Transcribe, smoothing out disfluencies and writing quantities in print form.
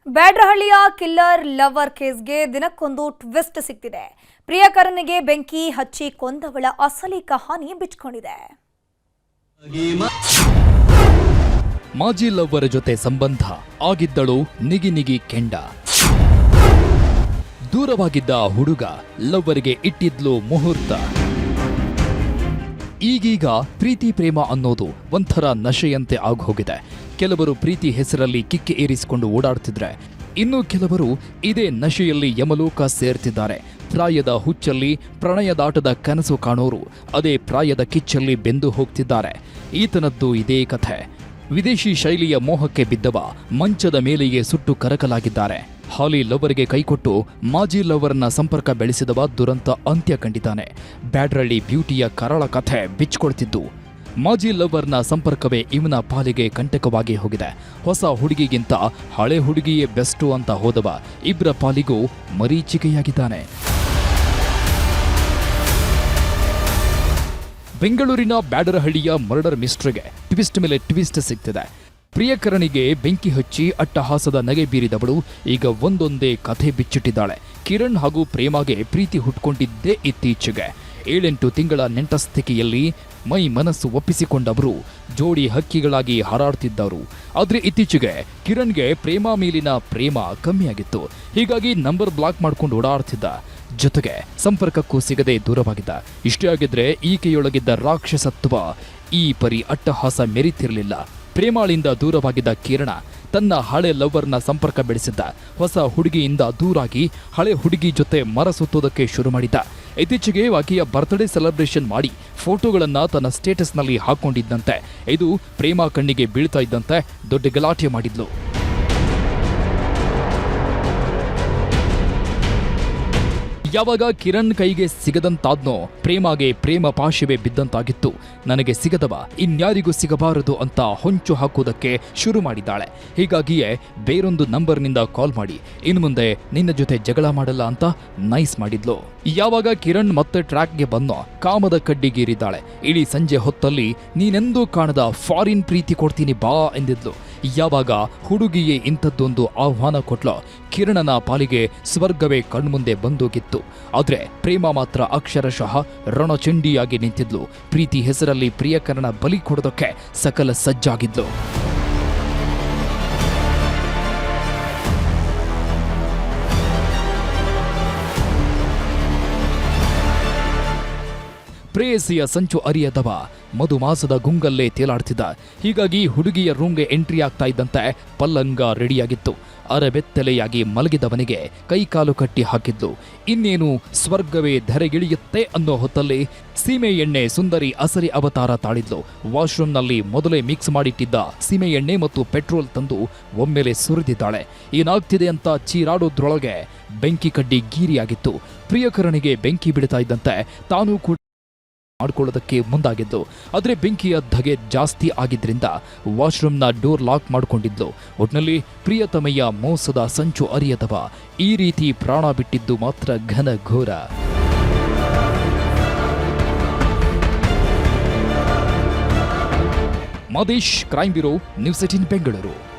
ಬ್ಯಾಡ್ರಹಳ್ಳಿಯ killer lover ಕೇಸ್ಗೆ ದಿನಕ್ಕೊಂದು twist ಸಿಗ್ತಿದೆ. ಪ್ರಿಯಕರನಿಗೆ ಬೆಂಕಿ ಹಚ್ಚಿ ಕೊಂದವಳ ಅಸಲಿ ಕಹಾನಿ ಬಿಚ್ಕೊಂಡಿದೆ. ಮಾಜಿ ಲವ್ವರ್ ಜೊತೆ ಸಂಬಂಧ ಆಗಿದ್ದಳು ನಿಗಿ ಕೆಂಡ. ದೂರವಾಗಿದ್ದ ಹುಡುಗ ಲವ್ವರ್ಗೆ ಇಟ್ಟಿದ್ಲು ಮುಹೂರ್ತ. ಈಗೀಗ ಪ್ರೀತಿ ಪ್ರೇಮ ಅನ್ನೋದು ಒಂಥರ ನಶೆಯಂತೆ ಆಗೋಗಿದೆ. ಕೆಲವರು ಪ್ರೀತಿ ಹೆಸರಲ್ಲಿ ಕಿಕ್ಕಿ ಏರಿಸಿಕೊಂಡು ಓಡಾಡ್ತಿದ್ರೆ, ಇನ್ನು ಕೆಲವರು ಇದೇ ನಶೆಯಲ್ಲಿ ಯಮಲೋಕ ಸೇರ್ತಿದ್ದಾರೆ. ಪ್ರಾಯದ ಹುಚ್ಚಲ್ಲಿ ಪ್ರಣಯದಾಟದ ಕನಸು ಕಾಣೋರು ಅದೇ ಪ್ರಾಯದ ಕಿಚ್ಚಲ್ಲಿ ಬೆಂದು ಹೋಗ್ತಿದ್ದಾರೆ. ಈತನದ್ದು ಇದೇ ಕಥೆ. ವಿದೇಶಿ ಶೈಲಿಯ ಮೋಹಕ್ಕೆ ಬಿದ್ದವ ಮಂಚದ ಮೇಲೆಯೇ ಸುಟ್ಟು ಕರಕಲಾಗಿದ್ದಾರೆ. ಹಾಲಿ ಲವರ್ಗೆ ಕೈಕೊಟ್ಟು ಮಾಜಿ ಲವರ್ನ ಸಂಪರ್ಕ ಬೆಳೆಸಿದವ ದುರಂತ ಅಂತ್ಯ ಕಂಡಿದ್ದಾನೆ. ಬ್ಯಾಡ್ರಳ್ಳಿ ಬ್ಯೂಟಿಯ ಕರಾಳ ಕಥೆ ಬಿಚ್ಕೊಳ್ತಿದ್ದು, ಮಾಜಿ ಲವರ್ನ ಸಂಪರ್ಕವೇ ಇವನ ಪಾಲಿಗೆ ಕಂಟಕವಾಗಿ ಹೋಗಿದೆ. ಹೊಸ ಹುಡುಗಿಗಿಂತ ಹಳೆ ಹುಡುಗಿಯೇ ಬೆಸ್ಟು ಅಂತ ಹೋದವ ಇಬ್ಬರ ಪಾಲಿಗೂ ಮರೀಚಿಕೆಯಾಗಿದ್ದಾನೆ. ಬೆಂಗಳೂರಿನ ಬ್ಯಾಡರಹಳ್ಳಿಯ ಮರ್ಡರ್ ಮಿಸ್ಟ್ರಿಗೆ ಟ್ವಿಸ್ಟ್ ಮೇಲೆ ಟ್ವಿಸ್ಟ್ ಸಿಗ್ತಿದೆ. ಪ್ರಿಯಕರನಿಗೆ ಬೆಂಕಿ ಹಚ್ಚಿ ಅಟ್ಟಹಾಸದ ನಗೆ ಬೀರಿದವಳು ಈಗ ಒಂದೊಂದೇ ಕಥೆ ಬಿಚ್ಚಿಟ್ಟಿದ್ದಾಳೆ. ಕಿರಣ್ ಹಾಗೂ ಪ್ರೇಮಗೆ ಪ್ರೀತಿ ಹುಟ್ಕೊಂಡಿದ್ದೇ ಇತ್ತೀಚೆಗೆ. 7-8 ತಿಂಗಳ ನೆಂಟಸ್ಥಿಕೆಯಲ್ಲಿ ಮೈ ಮನಸ್ಸು ಒಪ್ಪಿಸಿಕೊಂಡವರು ಜೋಡಿ ಹಕ್ಕಿಗಳಾಗಿ ಹಾರಾಡ್ತಿದ್ದವರು. ಆದರೆ ಇತ್ತೀಚೆಗೆ ಕಿರಣ್ಗೆ ಪ್ರೇಮ ಮೇಲಿನ ಪ್ರೇಮ ಕಮ್ಮಿಯಾಗಿತ್ತು. ಹೀಗಾಗಿ ನಂಬರ್ ಬ್ಲಾಕ್ ಮಾಡ್ಕೊಂಡು ಓಡಾಡ್ತಿದ್ದ. ಜೊತೆಗೆ ಸಂಪರ್ಕಕ್ಕೂ ಸಿಗದೆ ದೂರವಾಗಿದ್ದ. ಇಷ್ಟೇ ಆಗಿದ್ರೆ ಈಕೆಯೊಳಗಿದ್ದ ರಾಕ್ಷಸತ್ವ ಈ ಪರಿ ಅಟ್ಟಹಾಸ ಮೆರೀತಿರಲಿಲ್ಲ. ಪ್ರೇಮಾಳಿಂದ ದೂರವಾಗಿದ್ದ ಕಿರಣ ತನ್ನ ಹಳೆ ಲವ್ವರ್ನ ಸಂಪರ್ಕ ಬೆಳೆಸಿದ್ದ. ಹೊಸ ಹುಡುಗಿಯಿಂದ ದೂರಾಗಿ ಹಳೆ ಹುಡುಗಿ ಜೊತೆ ಮರಸುತ್ತೋದಕ್ಕೆ ಶುರು ಮಾಡಿದ್ದ. ಇತ್ತೀಚೆಗೆ ಆಕೆಯ ಬರ್ತ್ಡೇ ಸೆಲೆಬ್ರೇಷನ್ ಮಾಡಿ ಫೋಟೋಗಳನ್ನ ತನ್ನ ಸ್ಟೇಟಸ್ನಲ್ಲಿ ಹಾಕೊಂಡಿದ್ದಂತೆ ಇದು ಪ್ರೇಮ ಕಣ್ಣಿಗೆ ಬೀಳ್ತಾ ಇದ್ದಂತೆ ದೊಡ್ಡ ಗಲಾಟೆ ಮಾಡಿದ್ಲು. ಯಾವಾಗ ಕಿರಣ್ ಕೈಗೆ ಸಿಗದಂತಾದ್ನೋ ಪ್ರೇಮಗೆ ಪ್ರೇಮ ಪಾಶವೇ ಬಿದ್ದಂತಾಗಿತ್ತು. ನನಗೆ ಸಿಗದವ ಇನ್ಯಾರಿಗೂ ಸಿಗಬಾರದು ಅಂತ ಹೊಂಚು ಹಾಕುವುದಕ್ಕೆ ಶುರು ಮಾಡಿದ್ದಾಳೆ. ಹೀಗಾಗಿಯೇ ಬೇರೊಂದು ನಂಬರ್ನಿಂದ ಕಾಲ್ ಮಾಡಿ ಇನ್ನು ಮುಂದೆ ನಿನ್ನ ಜೊತೆ ಜಗಳ ಮಾಡಲ್ಲ ಅಂತ ನೈಸ್ ಮಾಡಿದ್ಲು. ಯಾವಾಗ ಕಿರಣ್ ಮತ್ತೆ ಟ್ರ್ಯಾಕ್ಗೆ ಬಂದೋ ಕಾಮದ ಕಡ್ಡಿಗೀರಿದ್ದಾಳೆ. ಇಡೀ ಸಂಜೆ ಹೊತ್ತಲ್ಲಿ ನೀನೆಂದೂ ಕಾಣದ ಫಾರಿನ್ ಪ್ರೀತಿ ಕೊಡ್ತೀನಿ ಬಾ ಎಂದಿದ್ಲು. ಯಾವಾಗ ಹುಡುಗಿಯೇ ಇಂಥದ್ದೊಂದು ಆಹ್ವಾನ ಕೊಟ್ಲೋ ಕಿರಣನ ಪಾಲಿಗೆ ಸ್ವರ್ಗವೇ ಕಣ್ಮುಂದೆ ಬಂದೋಗಿತ್ತು. ಆದ್ರೆ ಪ್ರೇಮ ಮಾತ್ರ ಅಕ್ಷರಶಃ ರಣಚಂಡಿಯಾಗಿ ನಿಂತಿದ್ಲು. ಪ್ರೀತಿ ಹೆಸರಲ್ಲಿ ಪ್ರಿಯಕರನ ಬಲಿ ಕೊಡೋದಕ್ಕೆ ಸಕಲ ಸಜ್ಜಾಗಿದ್ಲು. ಪ್ರೇಯಸಿಯ ಸಂಚು ಅರಿಯದವ ಮಧುಮಾಸದ ಗುಂಗಲ್ಲೇ ತೇಲಾಡ್ತಿದ್ದ. ಹೀಗಾಗಿ ಹುಡುಗಿಯ ರೂಮ್ಗೆ ಎಂಟ್ರಿ ಆಗ್ತಾ ಇದ್ದಂತೆ ಪಲ್ಲಂಗ ರೆಡಿಯಾಗಿತ್ತು. ಅರಬೆತ್ತಲೆಯಾಗಿ ಮಲಗಿದವನಿಗೆ ಕೈಕಾಲು ಕಟ್ಟಿ ಹಾಕಿದ್ಲು. ಇನ್ನೇನು ಸ್ವರ್ಗವೇ ಧರೆಗಿಳಿಯುತ್ತೆ ಅನ್ನೋ ಹೊತ್ತಲ್ಲಿ ಸೀಮೆ ಎಣ್ಣೆ ಸುಂದರಿ ಅಸರಿ ಅವತಾರ ತಾಳಿದ್ಲು. ವಾಶ್ರೂಮ್ನಲ್ಲಿ ಮೊದಲೇ ಮಿಕ್ಸ್ ಮಾಡಿಟ್ಟಿದ್ದ ಸೀಮೆ ಎಣ್ಣೆ ಮತ್ತು ಪೆಟ್ರೋಲ್ ತಂದು ಒಮ್ಮೆಲೆ ಸುರಿದಿದ್ದಾಳೆ. ಏನಾಗ್ತಿದೆ ಅಂತ ಚೀರಾಡೋದ್ರೊಳಗೆ ಬೆಂಕಿ ಕಡ್ಡಿ ಗೀರಿಯಾಗಿತ್ತು. ಪ್ರಿಯಕರನಿಗೆ ಬೆಂಕಿ ಬಿಡ್ತಾ ಇದ್ದಂತೆ ತಾನೂ ಕೂಡ ಮಾಡ್ಕೊಳ್ಳೋದಕ್ಕೆ ಮುಂದಾಗಿದ್ದು. ಆದರೆ ಬೆಂಕಿಯ ಧಗೆ ಜಾಸ್ತಿ ಆಗಿದ್ರಿಂದ ವಾಶ್ರೂಮ್ನ ಡೋರ್ ಲಾಕ್ ಮಾಡಿಕೊಂಡಿದ್ಲು. ಒಟ್ನಲ್ಲಿ ಪ್ರಿಯತಮೆಯ ಮೋಸದ ಸಂಚು ಅರಿಯದವ ಈ ರೀತಿ ಪ್ರಾಣ ಬಿಟ್ಟಿದ್ದು ಮಾತ್ರ ಘನಘೋರ. ಮದೇಶ್, ಕ್ರೈಮ್ ಬ್ಯೂರೋ, ನ್ಯೂಸ್ 18 ಬೆಂಗಳೂರು.